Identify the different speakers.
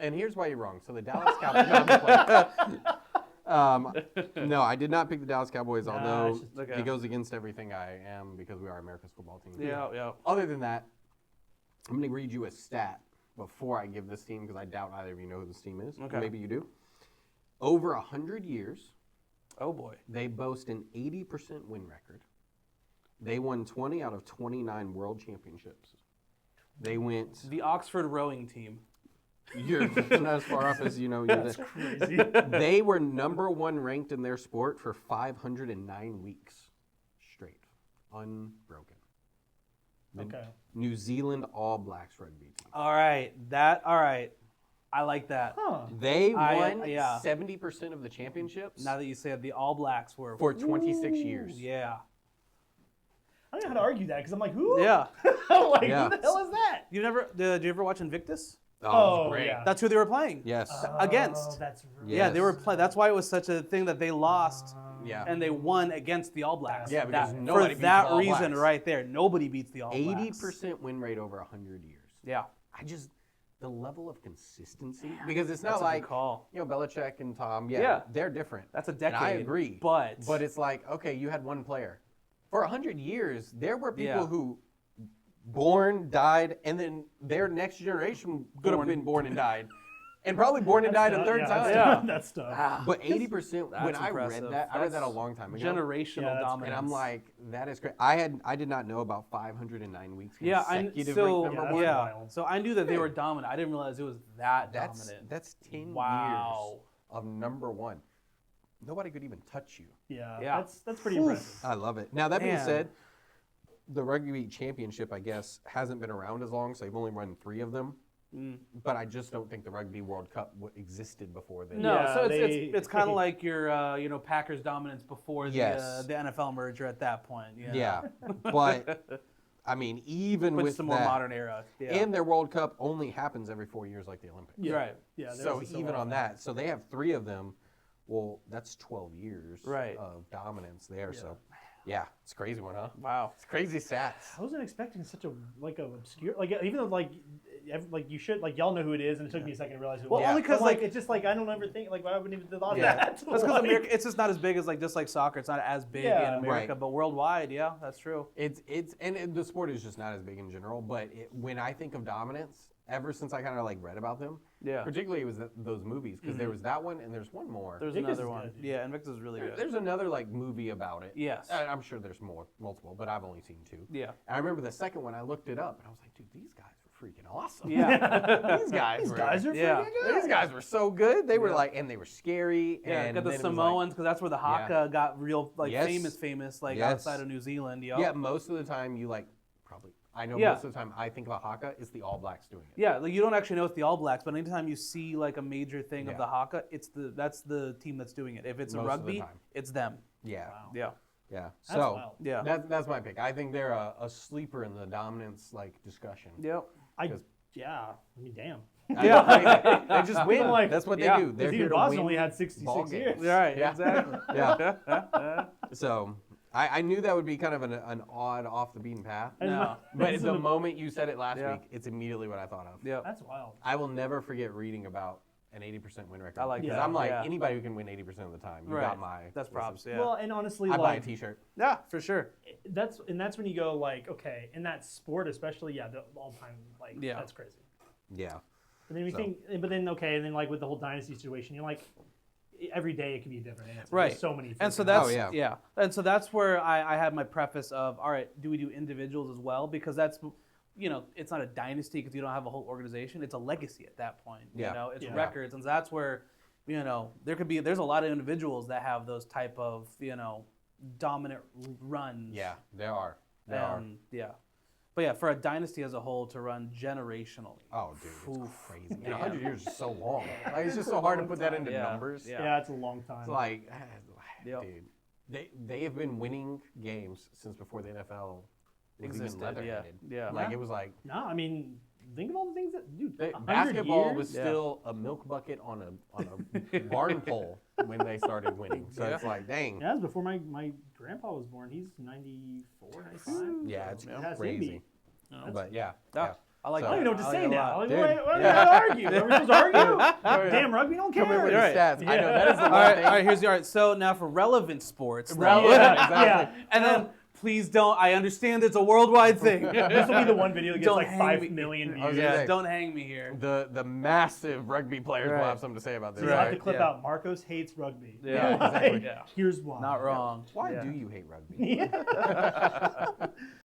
Speaker 1: And here's why you're wrong. So the Dallas Cowboys. No, I did not pick the Dallas Cowboys, although it goes against everything I am because we are America's football team.
Speaker 2: Yeah.
Speaker 1: Other than that, I'm going to read you a stat before I give this team because I doubt either of you know who this team is.
Speaker 2: Okay.
Speaker 1: Maybe you do. Over 100 years,
Speaker 2: oh boy,
Speaker 1: they boast an 80% win record. They won 20 out of 29 world championships. They went...
Speaker 2: The Oxford rowing team.
Speaker 1: You're not as far off as you know.
Speaker 3: That's crazy.
Speaker 1: They were number 1 ranked in their sport for 509 weeks straight. Unbroken.
Speaker 3: Okay.
Speaker 1: New Zealand All Blacks rugby team.
Speaker 2: All right. I like that.
Speaker 3: Huh.
Speaker 1: They won 70% of the championships.
Speaker 2: Now that you say it, the All Blacks were...
Speaker 1: For 26 years.
Speaker 2: Yeah.
Speaker 3: I don't know how to argue that because I'm like, who?
Speaker 2: Yeah.
Speaker 3: I'm like, who the hell is that?
Speaker 2: Did you ever watch Invictus?
Speaker 1: Oh, great.
Speaker 3: Yeah.
Speaker 2: That's who they were playing.
Speaker 1: Yes.
Speaker 2: Against.
Speaker 3: That's really
Speaker 2: Yeah, they were playing. That's why it was such a thing that they lost.
Speaker 1: Yeah.
Speaker 2: And they won against the All Blacks.
Speaker 1: Yeah, because
Speaker 2: that,
Speaker 1: nobody
Speaker 2: for
Speaker 1: beats
Speaker 2: that
Speaker 1: the All
Speaker 2: reason
Speaker 1: Blacks.
Speaker 2: right there, nobody beats the All Blacks.
Speaker 1: 80% win rate over 100 years.
Speaker 2: Yeah.
Speaker 1: The level of consistency, because it's
Speaker 2: That's
Speaker 1: not
Speaker 2: a
Speaker 1: like,
Speaker 2: good call.
Speaker 1: Belichick and Tom,
Speaker 2: Yeah.
Speaker 1: they're different.
Speaker 2: That's a
Speaker 1: And
Speaker 2: decade.
Speaker 1: I agree.
Speaker 2: But
Speaker 1: it's like, okay, you had one player. For 100 years, there were people who born, died, and then their next generation could have been born and died. And probably born and died a third time.
Speaker 3: That's tough.
Speaker 2: Wow.
Speaker 1: But 80%, when I
Speaker 2: impressive.
Speaker 1: read that, I read that a long time ago.
Speaker 2: Generational dominance.
Speaker 1: And I'm like, that is great. I did not know about 509 weeks
Speaker 2: Yeah,
Speaker 1: consecutive ranked number one.
Speaker 3: wild.
Speaker 2: So I knew that they were dominant. I didn't realize it was that
Speaker 1: That's
Speaker 2: dominant.
Speaker 1: 10
Speaker 2: Wow.
Speaker 1: years of number one. Nobody could even touch you.
Speaker 3: Yeah. That's pretty impressive.
Speaker 1: I love it. Now, that being
Speaker 2: Man.
Speaker 1: said, the Rugby Championship, I guess, hasn't been around as long, so they've only run 3 of them. But I just don't think the Rugby World Cup existed before then.
Speaker 2: No,
Speaker 3: Yeah,
Speaker 2: so
Speaker 3: they-
Speaker 2: it's kind of like your Packers dominance before
Speaker 1: Yes.
Speaker 2: the NFL merger at that point. You know?
Speaker 1: Yeah, but I mean, even
Speaker 2: Which
Speaker 1: with
Speaker 2: is the more
Speaker 1: that,
Speaker 2: modern era. Yeah.
Speaker 1: and their World Cup only happens every 4 years, like the Olympics.
Speaker 3: Yeah.
Speaker 2: Right.
Speaker 3: Yeah.
Speaker 1: So even on that, so they have 3 of them. Well, that's 12 years
Speaker 2: Right.
Speaker 1: of dominance there. So, yeah, it's a crazy one, huh?
Speaker 2: Wow.
Speaker 1: It's crazy stats.
Speaker 3: I wasn't expecting such a obscure even though you should y'all know who it is, and it took me a second to realize who.
Speaker 2: Well,
Speaker 3: it was.
Speaker 2: only 'cause,
Speaker 3: But,
Speaker 2: like-
Speaker 3: it's just I don't ever think I wouldn't even have thought
Speaker 1: Yeah.
Speaker 3: that.
Speaker 2: That's because America, it's just not as big as just like soccer. It's not as big in
Speaker 3: Yeah.
Speaker 2: America,
Speaker 1: Right.
Speaker 2: but worldwide, yeah, that's true.
Speaker 1: And the sport is just not as big in general. But when I think of dominance, ever since I kind of read about them,
Speaker 2: Yeah.
Speaker 1: particularly it was those movies because there was that one and there's one more.
Speaker 2: There's
Speaker 3: Invictus
Speaker 2: another
Speaker 3: is
Speaker 2: one.
Speaker 3: good.
Speaker 2: Yeah, Invictus is really good.
Speaker 1: There's another movie about it.
Speaker 2: Yes.
Speaker 1: I'm sure there's multiple, but I've only seen 2.
Speaker 2: Yeah.
Speaker 1: And I remember the second one, I looked it up and I was like, dude, these guys were freaking awesome.
Speaker 2: Yeah.
Speaker 1: These guys were
Speaker 2: Yeah.
Speaker 3: freaking good.
Speaker 1: These guys were so good. They were and they were scary.
Speaker 2: Yeah,
Speaker 1: and
Speaker 2: got the
Speaker 1: then it was
Speaker 2: Samoans because that's where the Haka got real
Speaker 1: Yes.
Speaker 2: famous
Speaker 1: Yes.
Speaker 2: outside of New Zealand. Yep.
Speaker 1: Yeah, most of the time you probably. I know
Speaker 2: Yeah.
Speaker 1: most of the time I think about Haka, it's the All Blacks doing it.
Speaker 2: Yeah, you don't actually know it's the All Blacks, but anytime you see a major thing of
Speaker 1: Yeah.
Speaker 2: the Haka, that's the team that's doing it. If it's
Speaker 1: Most
Speaker 2: a
Speaker 1: of the
Speaker 2: rugby,
Speaker 1: time.
Speaker 2: it's them.
Speaker 1: Yeah.
Speaker 3: Wow.
Speaker 2: Yeah.
Speaker 1: Yeah.
Speaker 3: That's
Speaker 1: So
Speaker 3: wild.
Speaker 2: Yeah.
Speaker 1: that's my pick. I think they're a sleeper in the dominance discussion.
Speaker 2: Yep.
Speaker 3: I mean, damn.
Speaker 2: Yeah.
Speaker 1: They just win.
Speaker 3: Like,
Speaker 1: That's what they
Speaker 2: yeah.
Speaker 1: do. They're
Speaker 3: Because
Speaker 1: here
Speaker 3: even
Speaker 1: to
Speaker 3: Boston
Speaker 1: win
Speaker 3: only had
Speaker 1: ball
Speaker 3: 66
Speaker 1: games.
Speaker 3: years.
Speaker 2: Right.
Speaker 1: Yeah.
Speaker 2: Exactly.
Speaker 1: Yeah. So I knew that would be kind of an odd off the beaten path.
Speaker 2: No.
Speaker 1: But the moment you said it last
Speaker 2: Yeah.
Speaker 1: week, it's immediately what I thought of.
Speaker 2: Yep.
Speaker 3: That's wild.
Speaker 1: I will never forget reading about an 80% win record.
Speaker 2: I like
Speaker 1: Because
Speaker 2: that.
Speaker 1: I'm
Speaker 2: Yeah.
Speaker 1: anybody who can win 80% of the time. You
Speaker 2: Right.
Speaker 1: got my.
Speaker 2: That's props. Yeah.
Speaker 3: Well, and honestly,
Speaker 1: I buy a T-shirt.
Speaker 2: Yeah, for sure.
Speaker 3: that's when you go okay, in that sport especially, the all-time
Speaker 2: Yeah.
Speaker 3: that's crazy.
Speaker 1: Yeah.
Speaker 3: And then and then with the whole dynasty situation, you're every day it can be a different answer.
Speaker 2: Right.
Speaker 3: There's so many.
Speaker 2: And so
Speaker 3: freaking-
Speaker 2: that's
Speaker 1: yeah.
Speaker 2: And so that's where I had my preface of, all right, do we do individuals as well? Because that's it's not a dynasty because you don't have a whole organization. It's a legacy at that point.
Speaker 1: Yeah.
Speaker 2: It's
Speaker 3: Yeah.
Speaker 2: records, and that's where there's a lot of individuals that have those type of dominant runs.
Speaker 1: Yeah, there are. There are.
Speaker 2: And but yeah, for a dynasty as a whole to run generationally.
Speaker 1: Oh, dude, it's crazy. And
Speaker 2: Yeah.
Speaker 1: 100 years is so long. It's just so hard to put that into
Speaker 2: Yeah.
Speaker 1: numbers.
Speaker 2: Yeah.
Speaker 3: Yeah, it's a long time.
Speaker 1: It's
Speaker 2: Yep.
Speaker 1: dude, they have been winning games since before the NFL was
Speaker 2: Existed,
Speaker 1: even leather-headed.
Speaker 2: yeah.
Speaker 1: It was like
Speaker 3: no, I mean, think of all the things that dude. 100
Speaker 1: basketball
Speaker 3: years?
Speaker 1: was still a milk bucket on a barn pole when they started winning. So it's like, dang.
Speaker 3: Yeah, that was before my grandpa was born. He's 94, 95.
Speaker 1: Yeah, it's
Speaker 3: It has to
Speaker 1: crazy.
Speaker 3: be.
Speaker 1: But yeah.
Speaker 2: Yeah. I like
Speaker 3: I
Speaker 2: that.
Speaker 3: don't even know what to
Speaker 2: I
Speaker 3: say
Speaker 2: like it a
Speaker 3: now.
Speaker 2: lot.
Speaker 3: Like,
Speaker 1: Dude.
Speaker 3: what are we gonna argue? Are we supposed to argue? Damn, rugby don't care.
Speaker 1: Come in with
Speaker 2: Right.
Speaker 1: the stats. I know that is the one
Speaker 2: All right,
Speaker 1: thing.
Speaker 2: all right. Here's the all right. So now for relevant sports, though.
Speaker 1: Relevant, exactly.
Speaker 3: Yeah.
Speaker 2: and then please don't. I understand it's a worldwide thing.
Speaker 3: This will be the one video that gets
Speaker 2: Don't
Speaker 3: like
Speaker 2: hang
Speaker 3: 5
Speaker 2: me.
Speaker 3: million
Speaker 1: I was
Speaker 3: views.
Speaker 1: gonna
Speaker 2: Yeah,
Speaker 1: say,
Speaker 2: don't hang me here.
Speaker 1: The massive rugby players will
Speaker 2: Right.
Speaker 1: have something to say about this.
Speaker 3: So you'll have
Speaker 2: Right,
Speaker 3: to clip
Speaker 2: yeah.
Speaker 3: out Marcos hates rugby.
Speaker 2: Yeah,
Speaker 3: Like,
Speaker 1: exactly.
Speaker 2: Yeah.
Speaker 3: Here's why.
Speaker 2: Not wrong.
Speaker 1: Why
Speaker 2: Yeah.
Speaker 1: do you hate rugby?
Speaker 3: Yeah.